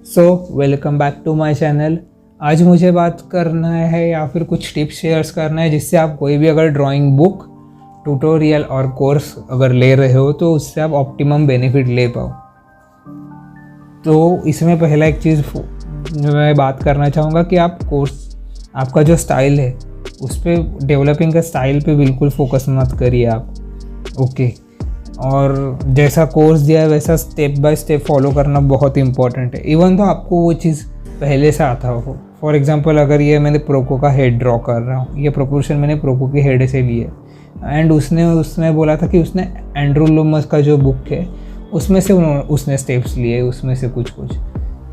So welcome back to my channel. आज मुझे बात करना है या फिर कुछ टिप्स शेयर्स करना है जिससे आप कोई भी अगर ड्राइंग बुक, ट्यूटोरियल और कोर्स अगर ले रहे हो तो उससे आप ऑप्टिमम बेनिफिट ले पाओ। तो इसमें पहला एक चीज़ मैं बात करना चाहूँगा कि आप कोर्स, आपका जो स्टाइल है उस पर, डेवलपिंग का स्टाइल पे बिल्कुल फोकस मत करिए आप। ओके, और जैसा कोर्स दिया है वैसा स्टेप बाय स्टेप फॉलो करना बहुत इंपॉर्टेंट है, इवन तो आपको वो चीज़ पहले से आता हो। फॉर एग्जांपल, अगर ये मैंने प्रोको का हेड ड्रॉ कर रहा हूँ, ये प्रोपोर्शन मैंने प्रोको के हेड से लिए एंड उसने बोला था कि उसने एंड्रू लूमस का जो बुक है उसमें से उसने स्टेप्स लिए, उसमें से कुछ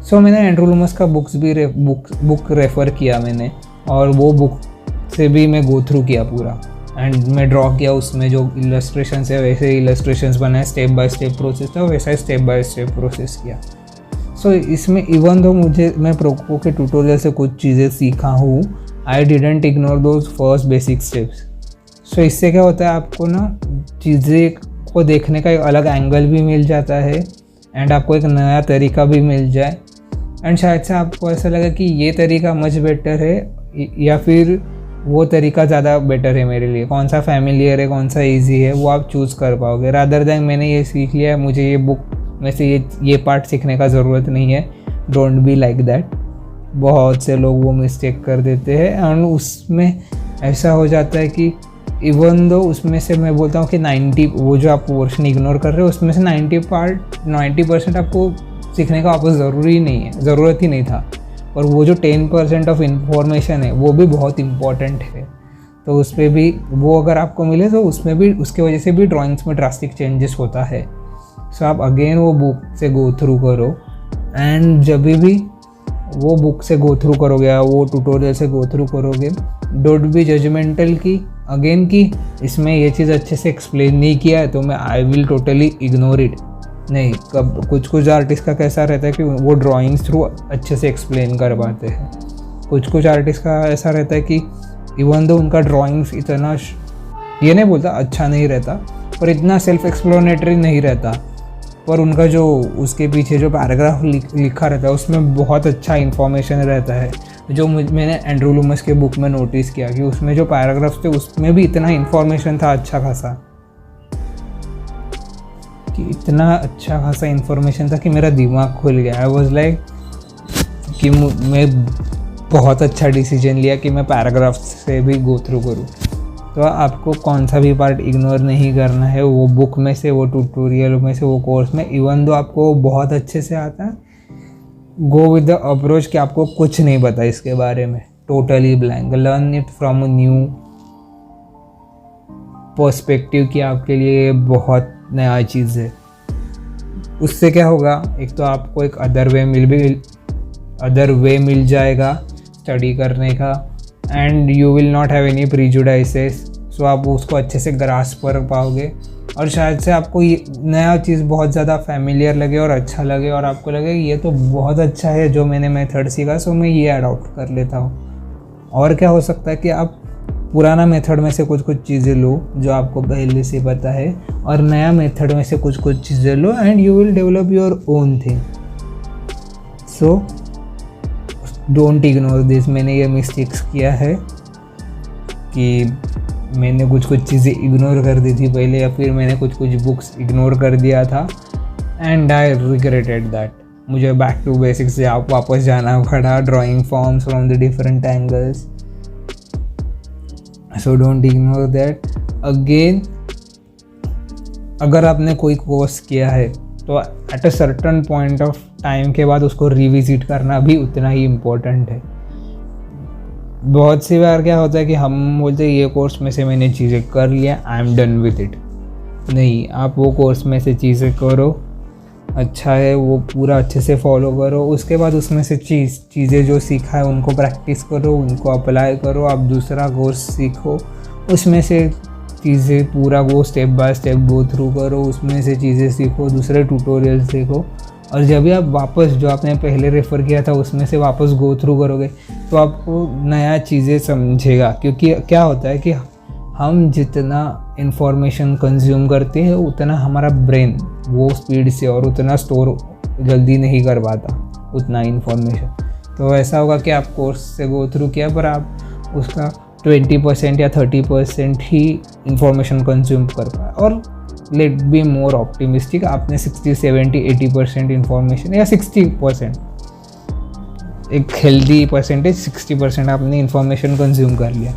सो मैंने एंड्रू लूमस का बुक रेफ़र किया मैंने, और वो बुक से भी मैं गो थ्रू किया पूरा एंड मैं ड्रॉ किया। उसमें जो इलस्ट्रेशंस है वैसे इलस्ट्रेशंस बनाए, स्टेप बाय स्टेप प्रोसेस था वैसा स्टेप बाय स्टेप प्रोसेस किया। सो इसमें इवन दो मैं प्रोको के ट्यूटोरियल से कुछ चीज़ें सीखा हूँ, I didn't ignore those first basic steps. So इससे क्या होता है, आपको ना चीज़ें को देखने का एक अलग एंगल भी मिल जाता है एंड आपको एक नया तरीका भी मिल जाए एंड शायद से आपको ऐसा लगे कि ये तरीका मच बेटर है या फिर वो तरीका ज़्यादा बेटर है मेरे लिए, कौन सा फैमिलियर है, कौन सा इजी है, वो आप चूज़ कर पाओगे। रादर दैन मैंने ये सीख लिया है, मुझे ये बुक में से ये पार्ट सीखने का ज़रूरत नहीं है। Don't be like that. बहुत से लोग वो मिस्टेक कर देते हैं एंड उसमें ऐसा हो जाता है कि इवन दो उसमें से मैं बोलता हूँ कि 90, वो जो आप पोर्शन इग्नोर कर रहे हो उसमें से 90% आपको सीखने का वापस ज़रूरत ही नहीं था, और वो जो 10% ऑफ इंफॉर्मेशन है वो भी बहुत इम्पॉर्टेंट है। तो उस पर भी वो अगर आपको मिले तो उसमें भी, उसके वजह से भी ड्राइंग्स में ड्रास्टिक चेंजेस होता है। सो आप अगेन वो बुक से गो थ्रू करो एंड जब भी वो बुक से गो थ्रू करोगे या वो ट्यूटोरियल से गो थ्रू करोगे, डोंट बी जजमेंटल कि अगेन कि इसमें ये चीज़ अच्छे से एक्सप्लेन नहीं किया है तो मैं I will totally ignore it. नहीं, कब कुछ आर्टिस्ट का कैसा रहता है कि वो ड्राइंग्स थ्रू अच्छे से एक्सप्लेन कर पाते हैं। कुछ आर्टिस्ट का ऐसा रहता है कि इवन दो उनका ड्राइंग्स इतना, ये नहीं बोलता अच्छा नहीं रहता, पर इतना सेल्फ एक्सप्लेनेटरी नहीं रहता, पर उनका जो उसके पीछे जो पैराग्राफ लिखा रहता है उसमें बहुत अच्छा इन्फॉर्मेशन रहता है। जो मैंने एंड्रू लूमस के बुक में नोटिस किया कि उसमें जो पैराग्राफ्स थे उसमें भी इतना इन्फॉर्मेशन था अच्छा खासा, कि इतना अच्छा खासा इन्फॉर्मेशन था कि मेरा दिमाग खुल गया। आई वॉज लाइक कि मैं बहुत अच्छा डिसीजन लिया कि मैं पैराग्राफ से भी गो थ्रू करूँ। तो आपको कौन सा भी पार्ट इग्नोर नहीं करना है, वो बुक में से, वो ट्यूटोरियल में से, वो कोर्स में, इवन दो आपको बहुत अच्छे से आता है, गो विद द अप्रोच कि आपको कुछ नहीं पता इसके बारे में, totally blank, learn it from a new perspective कि आपके लिए बहुत नया चीज़ है। उससे क्या होगा, एक तो आपको एक अदर वे मिल जाएगा स्टडी करने का and you will not have any prejudices. So आप उसको अच्छे से ग्रास्प कर पाओगे और शायद से आपको ये नया चीज़ बहुत ज़्यादा फैमिलियर लगे और अच्छा लगे और आपको लगे ये तो बहुत अच्छा है जो मैंने मेथड सीखा, सो मैं ये अडॉप्ट कर लेता हूँ। और क्या हो सकता है कि आप पुराना मेथड में से कुछ चीज़ें लो जो आपको पहले से पता है और नया मेथड में से कुछ चीज़ें लो and you will develop your own thing. So don't ignore this. मैंने ये मिस्टेक्स किया है कि मैंने कुछ चीज़ें इग्नोर कर दी थी पहले, या फिर मैंने कुछ बुक्स इग्नोर कर दिया था एंड आई रिग्रेटेड दैट। मुझे बैक टू बेसिक्स से आप वापस जाना पड़ा, drawing forms from the different angles. So don't ignore that. Again, अगर आपने कोई कोर्स किया है तो at a certain point of time के बाद उसको रिविजिट करना भी उतना ही इम्पोर्टेंट है। बहुत सी बार क्या होता है कि हम बोलते हैं ये कोर्स में से मैंने चीज़ें कर लिया, I am done with it. नहीं, आप वो कोर्स में से चीज़ें करो, अच्छा है वो पूरा अच्छे से फॉलो करो, उसके बाद उसमें से चीज़ें जो सीखा है उनको प्रैक्टिस करो, उनको अप्लाई करो। आप दूसरा कोर्स सीखो, उसमें से चीज़ें पूरा वो step by step go through करो, उसमें से चीज़ें सीखो, दूसरे ट्यूटोरियल सीखो, और जब भी आप वापस जो आपने पहले रेफ़र किया था उसमें से वापस गो थ्रू करोगे तो आपको नया चीज़ें समझेगा। क्योंकि क्या होता है कि हम जितना इन्फॉर्मेशन कंज्यूम करते हैं उतना हमारा ब्रेन वो स्पीड से और उतना स्टोर जल्दी नहीं कर पाता। उतना इन्फॉर्मेशन। तो ऐसा होगा कि आप कोर्स से गो थ्रू किया पर आप उसका 20% या 30% ही इंफॉर्मेशन कंज्यूम कर पाए। और लेट बी मोर ऑप्टिमिस्टिक, आपने 60, 70, 80% इंफॉर्मेशन या 60%, एक हेल्दी परसेंटेज 60% आपने इंफॉर्मेशन कंज्यूम कर लिया।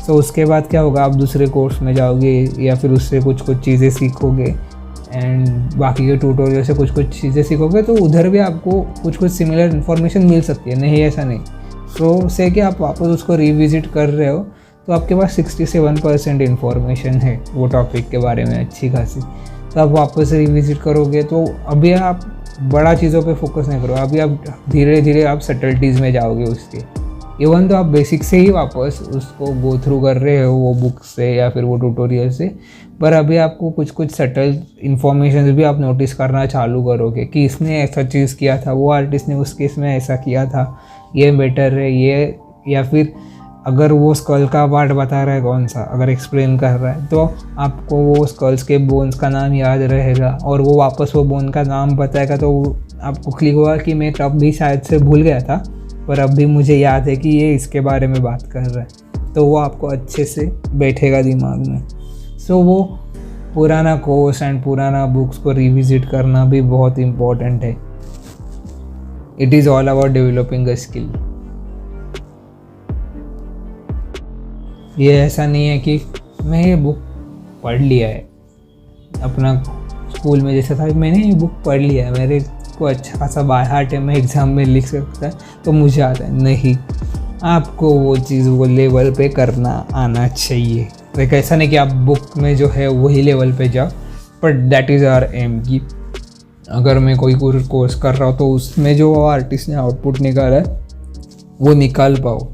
तो उसके बाद क्या होगा, आप दूसरे कोर्स में जाओगे या फिर उससे कुछ चीज़ें सीखोगे एंड बाकी के ट्यूटोरियल से कुछ चीज़ें सीखोगे, तो उधर भी आपको कुछ सिमिलर इन्फॉर्मेशन मिल सकती है, नहीं ऐसा नहीं। सो से कि आप वापस उसको रिविजिट कर रहे हो तो आपके पास 67% इन्फॉर्मेशन है वो टॉपिक के बारे में अच्छी खासी। तो आप वापस रिविजिट करोगे तो अभी आप बड़ा चीज़ों पे फोकस नहीं करो, अभी आप धीरे धीरे आप सटल्टीज़ में जाओगे उसके। इवन तो आप बेसिक से ही वापस उसको गो थ्रू कर रहे हो वो बुक से या फिर वो ट्यूटोरियल से, पर अभी आपको कुछ सटल इन्फॉर्मेशन भी आप नोटिस करना चालू करोगे कि इसने ऐसा चीज़ किया था, वो आर्टिस्ट ने उस केस में ऐसा किया था, ये बेटर है ये, या फिर अगर वो स्कल का पार्ट बता रहा है कौन सा, अगर एक्सप्लेन कर रहा है तो आपको वो स्कल्स के बोन्स का नाम याद रहेगा और वो वापस वो बोन का नाम बताएगा। तो आपको क्लिक होगा कि मैं तब भी शायद से भूल गया था पर अब भी मुझे याद है कि ये इसके बारे में बात कर रहा है, तो वो आपको अच्छे से बैठेगा दिमाग में। सो वो पुराना कोर्स एंड पुराना बुक्स को रिविजिट करना भी बहुत इम्पोर्टेंट है। It is all about developing a skill. ये ऐसा नहीं है कि मैं ये बुक पढ़ लिया है, अपना स्कूल में जैसा था मैंने ये बुक पढ़ लिया है, मेरे को अच्छा खासा बाय हार्ट है, मैं एग्ज़ाम में लिख सकता है तो मुझे आता है। नहीं, आपको वो चीज़ वो लेवल पे करना आना चाहिए। लाइक ऐसा नहीं कि आप बुक में जो है वही लेवल पे जाओ, but that is our aim कि अगर मैं कोई कोर्स कर रहा हूँ तो उसमें जो आर्टिस्ट ने आउटपुट निकाला है वो निकाल पाओ।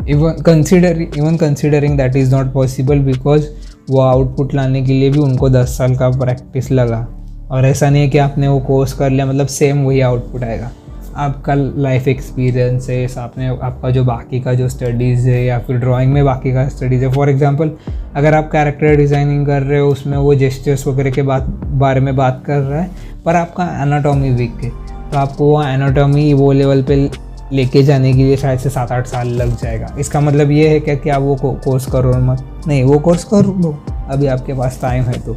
Even considering that is not possible because वो आउटपुट लाने के लिए भी उनको 10 साल का प्रैक्टिस लगा। और ऐसा नहीं है कि आपने वो कोर्स कर लिया मतलब सेम वही आउटपुट आएगा। आपका लाइफ एक्सपीरियंस है, आपका जो बाकी का जो स्टडीज़ है या फिर ड्राइंग में बाकी का स्टडीज़ है। फॉर एग्जांपल अगर आप कैरेक्टर डिज़ाइनिंग कर रहे हो उसमें वो जेस्चर्स वगैरह के बारे में बात कर रहा है पर आपका एनाटॉमी वीक है, तो आपको वो एनाटॉमी वो लेवल पे लेके जाने के लिए शायद से 7-8 साल लग जाएगा। इसका मतलब ये है क्या कि आप वो कोर्स करो मत, नहीं वो कोर्स कर लो अभी आपके पास टाइम है तो,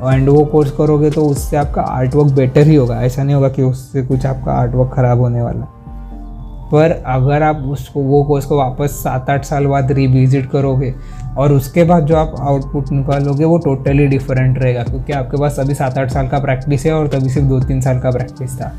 एंड वो कोर्स करोगे तो उससे आपका आर्ट वर्क बेटर ही होगा। ऐसा नहीं होगा कि उससे कुछ आपका आर्ट वर्क ख़राब होने वाला। पर अगर आप वो कोर्स को वापस 7-8 साल बाद रिविजिट करोगे और उसके बाद जो आप आउटपुट निकालोगे वो टोटली डिफरेंट रहेगा, क्योंकि आपके पास अभी 7-8 साल का प्रैक्टिस है और तभी सिर्फ 2-3 साल का प्रैक्टिस था।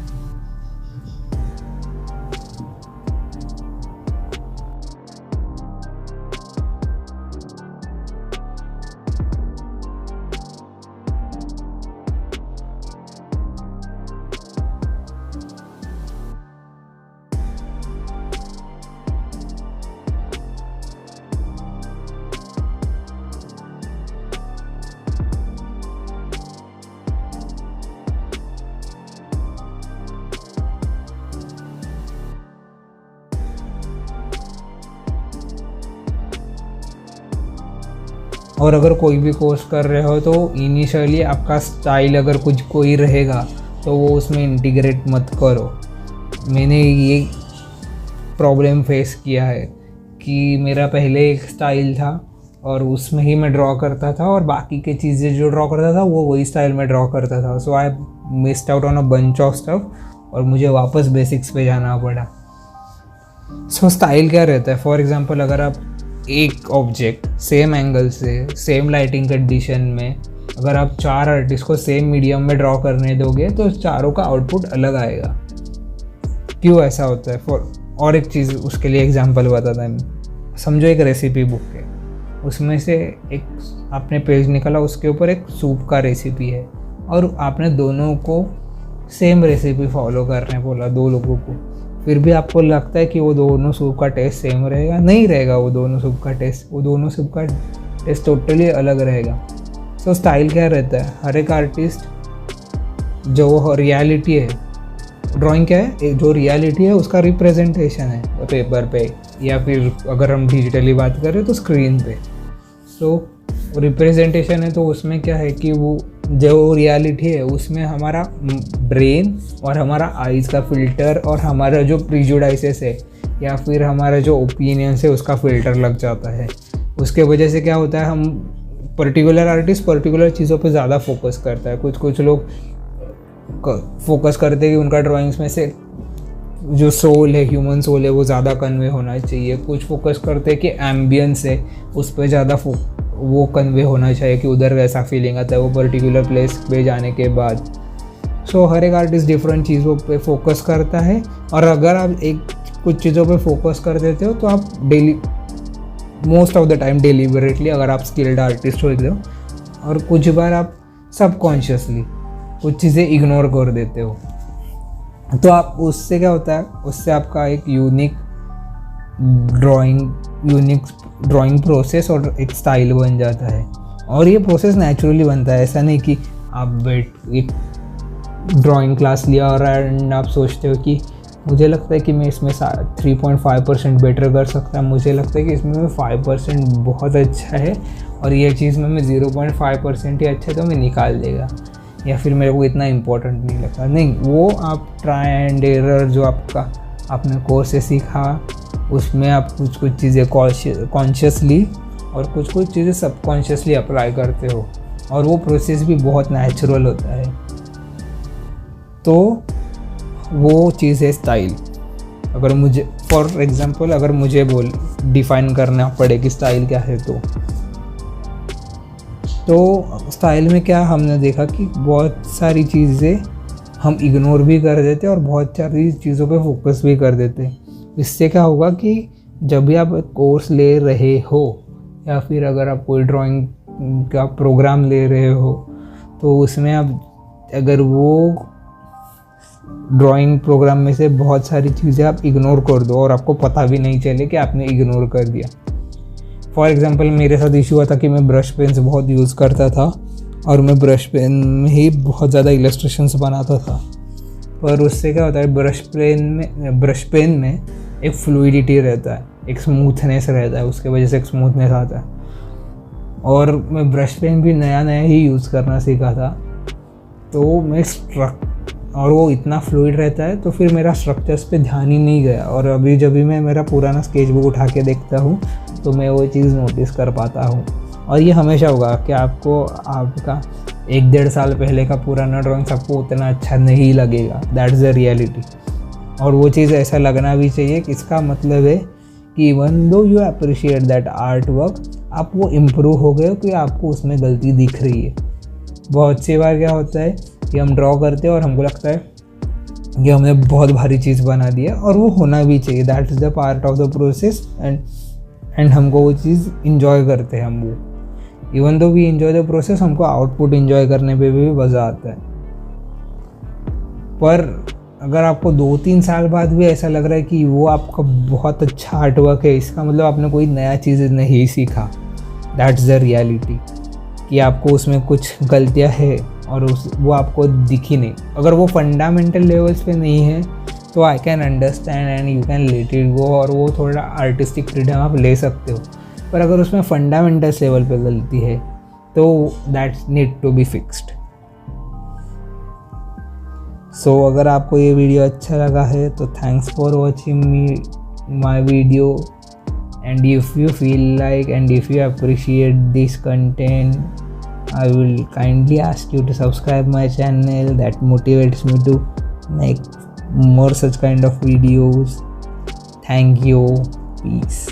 और अगर कोई भी कोर्स कर रहे हो तो इनिशियली आपका स्टाइल अगर कोई रहेगा तो वो उसमें इंटीग्रेट मत करो। मैंने ये प्रॉब्लम फेस किया है कि मेरा पहले एक स्टाइल था और उसमें ही मैं ड्रॉ करता था और बाकी की चीज़ें जो ड्रॉ करता था वो वही स्टाइल में ड्रॉ करता था। So I missed out on a bunch of stuff और मुझे वापस बेसिक्स पे जाना पड़ा। सो स्टाइल क्या रहता है, फॉर एग्जांपल अगर आप एक ऑब्जेक्ट सेम एंगल से सेम लाइटिंग कंडीशन में अगर आप 4 आर्टिस्ट को सेम मीडियम में ड्रॉ करने दोगे तो चारों का आउटपुट अलग आएगा। क्यों ऐसा होता है? और एक चीज़ उसके लिए एग्जांपल बताता है। समझो एक रेसिपी बुक है, उसमें से एक आपने पेज निकाला, उसके ऊपर एक सूप का रेसिपी है और आपने दोनों को सेम रेसिपी फॉलो करने बोला 2 लोगों को, फिर भी आपको लगता है कि वो दोनों सूप का टेस्ट सेम रहेगा? नहीं रहेगा। वो दोनों सूप का टेस्ट टोटली अलग रहेगा। सो स्टाइल क्या रहता है, हर एक आर्टिस्ट जो रियलिटी है, ड्राइंग क्या है, जो रियलिटी है उसका रिप्रेजेंटेशन है पेपर पे या फिर अगर हम डिजिटली बात करें तो स्क्रीन पे। सो रिप्रेजेंटेशन है तो उसमें क्या है कि वो जो रियलिटी है उसमें हमारा ब्रेन और हमारा आइज़ का फ़िल्टर और हमारा जो प्रिजुडाइसेस है या फिर हमारा जो ओपिनियंस है उसका फ़िल्टर लग जाता है। उसके वजह से क्या होता है, हम पर्टिकुलर आर्टिस्ट पर्टिकुलर चीज़ों पे ज़्यादा फोकस करता है। कुछ लोग फोकस करते हैं कि उनका ड्राइंग्स में से जो सोल है, ह्यूमन सोल है, वो ज़्यादा कन्वे होना चाहिए। कुछ फोकस करते हैं कि एम्बियंस है उस पर ज़्यादा वो कन्वे होना चाहिए कि उधर वैसा फीलिंग आता है वो पर्टिकुलर प्लेस पे जाने के बाद। सो हर एक आर्टिस्ट डिफरेंट चीज़ों पे फोकस करता है, और अगर आप कुछ चीज़ों पे फोकस कर देते हो तो आप most of the time deliberately, अगर आप स्किल्ड आर्टिस्ट हो एकदम, और कुछ बार आप सबकॉन्शियसली कुछ चीज़ें इग्नोर कर देते हो, तो आप उससे क्या होता है, उससे आपका एक यूनिक ड्राइंग प्रोसेस और एक स्टाइल बन जाता है। और ये प्रोसेस नेचुरली बनता है, ऐसा नहीं कि आप एक ड्राइंग क्लास लिया और एंड आप सोचते हो कि मुझे लगता है कि मैं इसमें 3.5% बेटर कर सकता हूँ, मुझे लगता है कि इसमें 5% बहुत अच्छा है और ये चीज़ में 0.5% ही अच्छा है तो मैं निकाल देगा, या फिर मेरे को इतना इम्पोर्टेंट नहीं लगता। नहीं, वो आप ट्राई एंड एरर जो आपने कोर्स से सीखा, उसमें आप कुछ चीज़ें कॉन्शियसली और कुछ चीज़ें सबकॉन्शियसली अप्लाई करते हो, और वो प्रोसेस भी बहुत नेचुरल होता है। तो वो चीज़ है स्टाइल। अगर मुझे फॉर एग्जांपल अगर मुझे डिफ़ाइन करना पड़े कि स्टाइल क्या है, तो स्टाइल में क्या हमने देखा कि बहुत सारी चीज़ें हम इग्नोर भी कर देते और बहुत सारी चीज़ों पे फोकस भी कर देते। इससे क्या होगा कि जब भी आप कोर्स ले रहे हो या फिर अगर आप कोई ड्राइंग का प्रोग्राम ले रहे हो, तो उसमें आप अगर वो ड्राइंग प्रोग्राम में से बहुत सारी चीज़ें आप इग्नोर कर दो और आपको पता भी नहीं चले कि आपने इग्नोर कर दिया। फॉर एग्ज़ाम्पल मेरे साथ इशू हुआ था कि मैं ब्रश पेन से बहुत यूज़ करता था और मैं ब्रश पेन में ही बहुत ज़्यादा इलस्ट्रेशंस बनाता था, पर उससे क्या होता है, ब्रश पेन में एक फ्लूइडिटी रहता है, एक स्मूथनेस रहता है, उसके वजह से एक स्मूथनेस आता है। और मैं ब्रश पेन भी नया ही यूज़ करना सीखा था, तो मैं और वो इतना फ्लूइड रहता है, तो फिर मेरा स्ट्रक्चर्स पे ध्यान ही नहीं गया। और अभी जब भी मैं मेरा पुराना स्केच बुक उठा के देखता हूँ तो मैं वो चीज़ नोटिस कर पाता हूँ। और ये हमेशा होगा कि आपका 1-1.5 साल पहले का पुराना ड्राइंग्स आपको उतना अच्छा नहीं लगेगा, दैट्स द रियलिटी। और वो चीज़ ऐसा लगना भी चाहिए कि इसका मतलब है कि even though you appreciate that art work, आप वो इम्प्रूव हो गए कि आपको उसमें गलती दिख रही है। बहुत सी बार क्या होता है कि हम ड्रॉ करते हैं और हमको लगता है कि हमने बहुत भारी चीज़ बना दिया, और वो होना भी चाहिए, that is the part of the process, and हमको वो चीज़ इंजॉय करते हैं हम वो। Even though we enjoy the process, हमको आउटपुट इंजॉय करने पे भी मज़ा आता है। पर अगर आपको 2-3 साल बाद भी ऐसा लग रहा है कि वो आपका बहुत अच्छा आर्टवर्क है, इसका मतलब आपने कोई नया चीज़ नहीं सीखा, दैट्स द रियलिटी, कि आपको उसमें कुछ गलतियां है और वो आपको दिखी नहीं। अगर वो फंडामेंटल लेवल्स पे नहीं है तो I can understand and you can let it go, और वो थोड़ा आर्टिस्टिक फ्रीडम आप ले सकते हो। पर अगर उसमें फंडामेंटल्स लेवल पे गलती है तो that's need to be fixed. So अगर आपको ये वीडियो अच्छा लगा है तो thanks for watching my video, and if you feel like and if you appreciate this content, I will kindly ask you to subscribe my channel. That motivates me to make more such kind of videos. Thank you. Peace.